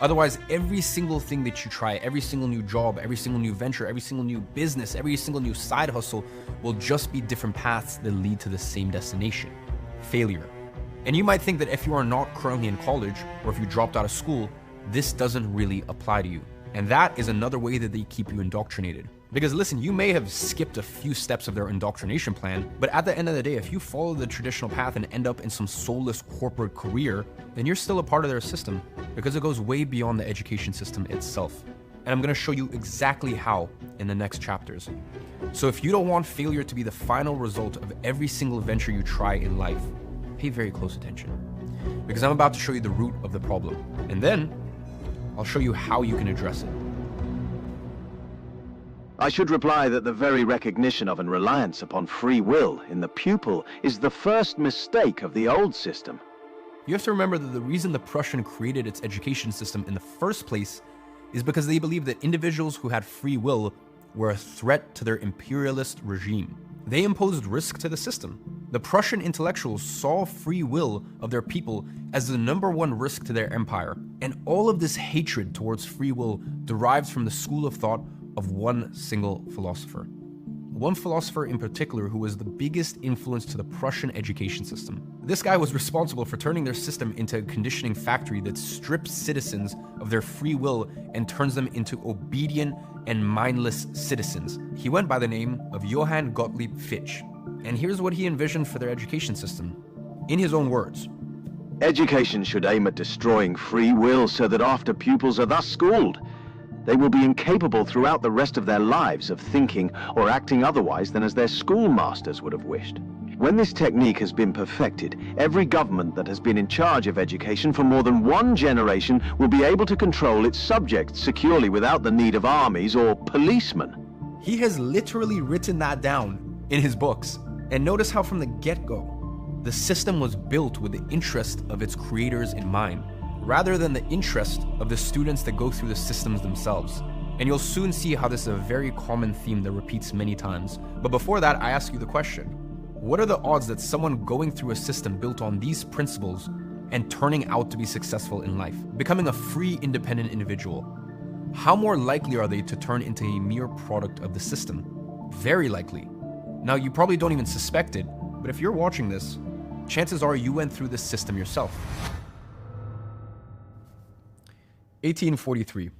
Otherwise, every single thing that you try, every single new job, every single new venture, every single new business, every single new side hustle will just be different paths that lead to the same destination: failure. And you might think that if you are not currently in college, or if you dropped out of school, this doesn't really apply to you. And that is another way that they keep you indoctrinated. Because listen, you may have skipped a few steps of their indoctrination plan, but at the end of the day, if you follow the traditional path and end up in some soulless corporate career, then you're still a part of their system, because it goes way beyond the education system itself. And I'm gonna show you exactly how in the next chapters. So if you don't want failure to be the final result of every single venture you try in life, pay very close attention, because I'm about to show you the root of the problem. And then I'll show you how you can address it. I should reply that the very recognition of and reliance upon free will in the pupil is the first mistake of the old system. You have to remember that the reason the Prussian created its education system in the first place is because they believed that individuals who had free will were a threat to their imperialist regime. They imposed risk to the system. The Prussian intellectuals saw free will of their people as the #1 risk to their empire, and all of this hatred towards free will derives from the school of thought of one single philosopher. One philosopher in particular who was the biggest influence to the Prussian education system. This guy was responsible for turning their system into a conditioning factory that strips citizens of their free will and turns them into obedient and mindless citizens. He went by the name of Johann Gottlieb Fichte. And here's what he envisioned for their education system, in his own words. Education should aim at destroying free will so that after pupils are thus schooled, they will be incapable throughout the rest of their lives of thinking or acting otherwise than as their schoolmasters would have wished. When this technique has been perfected, every government that has been in charge of education for more than one generation will be able to control its subjects securely without the need of armies or policemen. He has literally written that down in his books. And notice how from the get-go, the system was built with the interest of its creators in mind, rather than the interest of the students that go through the systems themselves. And you'll soon see how this is a very common theme that repeats many times. But before that, I ask you the question: what are the odds that someone going through a system built on these principles and turning out to be successful in life, becoming a free, independent individual, how more likely are they to turn into a mere product of the system? Very likely. Now, you probably don't even suspect it, but if you're watching this, chances are you went through this system yourself. 1843.